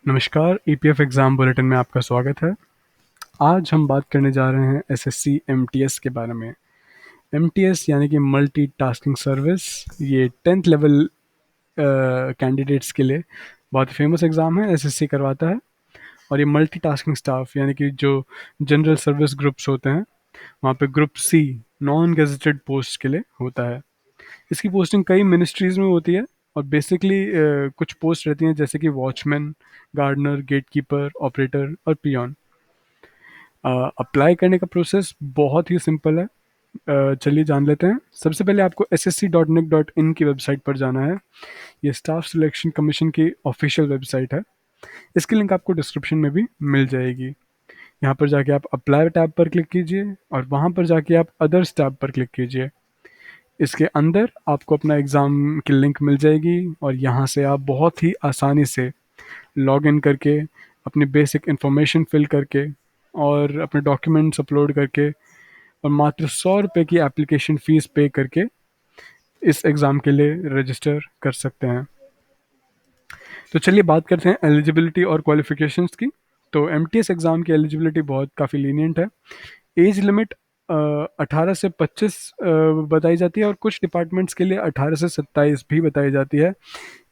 नमस्कार, EPF exam bulletin में आपका स्वागत है। आज हम बात करने जा रहे हैं एसएससी एमटीएस के बारे में। एमटीएस यानी कि मल्टी टास्किंग सर्विस, ये 10th लेवल कैंडिडेट्स के लिए बहुत फेमस एग्ज़ाम है, एसएससी करवाता है। और ये मल्टी टास्किंग स्टाफ यानी कि जो जनरल सर्विस ग्रुप्स होते हैं, वहाँ पे group C non gazetted post के लिए होता है। इसकी पोस्टिंग कई मिनिस्ट्रीज़ में होती है और बेसिकली कुछ पोस्ट रहती हैं जैसे कि वॉचमैन, गार्डनर, गेटकीपर, ऑपरेटर और पियन। अप्लाई करने का प्रोसेस बहुत ही सिंपल है। चलिए जान लेते हैं। सबसे पहले आपको ssc.nic.in की वेबसाइट पर जाना है। ये स्टाफ सिलेक्शन कमीशन की ऑफिशियल वेबसाइट है। इसकी लिंक आपको डिस्क्रिप्शन में भी मिल जाएगी। यहाँ पर जाके आप अप्लाई टैब पर क्लिक कीजिए और वहाँ पर जाके आप अदर्स टैब पर क्लिक कीजिए। इसके अंदर आपको अपना एग्ज़ाम की लिंक मिल जाएगी और यहाँ से आप बहुत ही आसानी से लॉग इन करके अपनी बेसिक इन्फॉर्मेशन फिल करके और अपने डॉक्यूमेंट्स अपलोड करके और मात्र 100 रुपये की एप्लीकेशन फ़ीस पे करके इस एग्ज़ाम के लिए रजिस्टर कर सकते हैं। तो चलिए बात करते हैं एलिजिबिलिटी और क्वालिफ़िकेशंस की। तो एमटीएस एग्ज़ाम की एलिजिबिलिटी बहुत काफ़ी लीनियंट है। एज लिमिट 18 से 25 बताई जाती है और कुछ डिपार्टमेंट्स के लिए 18 से 27 भी बताई जाती है।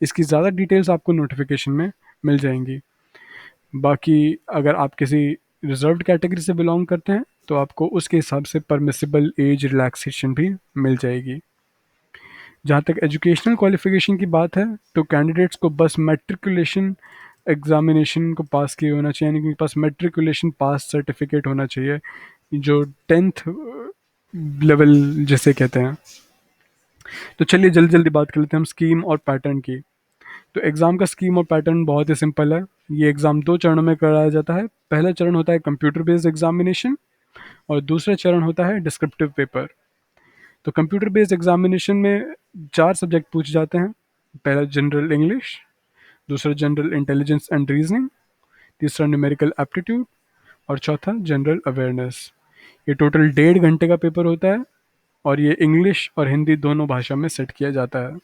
इसकी ज़्यादा डिटेल्स आपको नोटिफिकेशन में मिल जाएंगी। बाकी अगर आप किसी रिजर्व्ड कैटेगरी से बिलोंग करते हैं तो आपको उसके हिसाब से परमिसिबल एज रिलैक्सेशन भी मिल जाएगी। जहाँ तक एजुकेशनल क्वालिफिकेशन की बात है तो कैंडिडेट्स को बस मैट्रिकुलेशन एग्जामिनेशन को पास किए होना चाहिए, यानी कि उनके पास मैट्रिकुलेशन पास सर्टिफिकेट होना चाहिए, जो 10th लेवल जिसे कहते हैं। तो चलिए जल्दी जल्दी बात कर लेते हैं हम स्कीम और पैटर्न की। तो एग्ज़ाम का स्कीम और पैटर्न बहुत ही सिंपल है। ये एग्ज़ाम 2 चरणों में कराया जाता है। पहला चरण होता है कंप्यूटर बेस्ड एग्जामिनेशन और दूसरा चरण होता है डिस्क्रिप्टिव पेपर। तो कंप्यूटर बेस्ड एग्जामिनेशन में 4 सब्जेक्ट पूछे जाते हैं। पहला जनरल इंग्लिश, दूसरा जनरल इंटेलिजेंस एंड रीजनिंग, तीसरा न्यूमेरिकल एप्टीट्यूड और चौथा जनरल अवेयरनेस। ये टोटल 1.5 घंटे का पेपर होता है और ये इंग्लिश और हिंदी दोनों भाषा में सेट किया जाता है।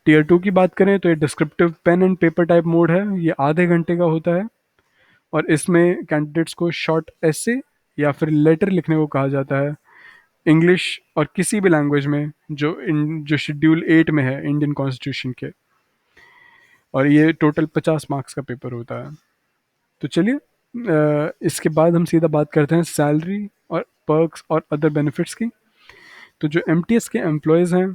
टीयर 2 की बात करें तो ये descriptive pen and paper type mode है। ये आधे घंटे का होता है और इसमें कैंडिडेट्स को शॉर्ट एसे या फिर लेटर लिखने को कहा जाता है, इंग्लिश और किसी भी लैंग्वेज में जो शेड्यूल 8 में है इंडियन कॉन्स्टिट्यूशन के। और ये टोटल 50 मार्क्स का पेपर होता है। तो चलिए इसके बाद हम सीधा बात करते हैं सैलरी और पर्क्स और अदर बेनिफिट्स की। तो जो एमटीएस के एम्प्लॉयज़ हैं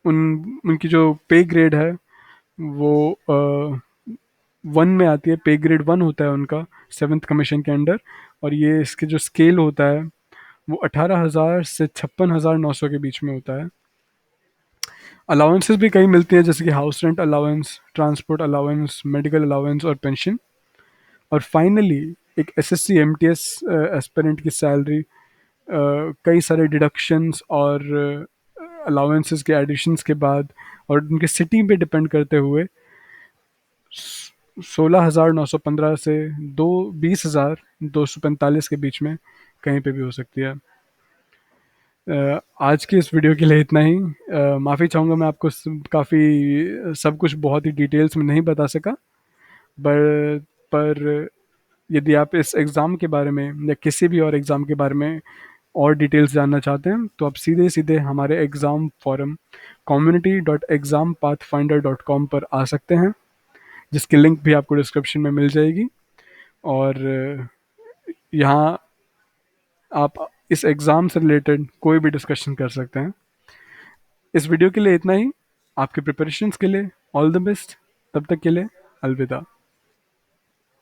उनकी जो पे ग्रेड है वो 1 में आती है। पे ग्रेड 1 होता है उनका 7th कमीशन के अंडर। और ये इसके जो स्केल होता है वो 18,000 से 56,900 के बीच में होता है। अलाउंसेस भी कई मिलती हैं जैसे कि house rent allowance, transport allowance, medical allowance और पेंशन। और फाइनली एक एसएससी एमटीएस एस्पिरेंट की सैलरी कई सारे डिडक्शंस और अलाउंसेस के एडिशंस के बाद और उनके सिटी पे डिपेंड करते हुए 16,915 से 20,245 के बीच में कहीं पे भी हो सकती है। आज की इस वीडियो के लिए इतना ही। माफ़ी चाहूँगा मैं आपको काफ़ी सब कुछ बहुत ही डिटेल्स में नहीं बता सका। पर यदि आप इस एग्ज़ाम के बारे में या किसी भी और एग्ज़ाम के बारे में और डिटेल्स जानना चाहते हैं तो आप सीधे सीधे हमारे एग्ज़ाम फोरम community.exampathfinder.com पर आ सकते हैं, जिसकी लिंक भी आपको डिस्क्रिप्शन में मिल जाएगी। और यहाँ आप इस एग्ज़ाम से रिलेटेड कोई भी डिस्कशन कर सकते हैं। इस वीडियो के लिए इतना ही। आपके प्रिपरेशंस के लिए ऑल द बेस्ट। तब तक के लिए अलविदा।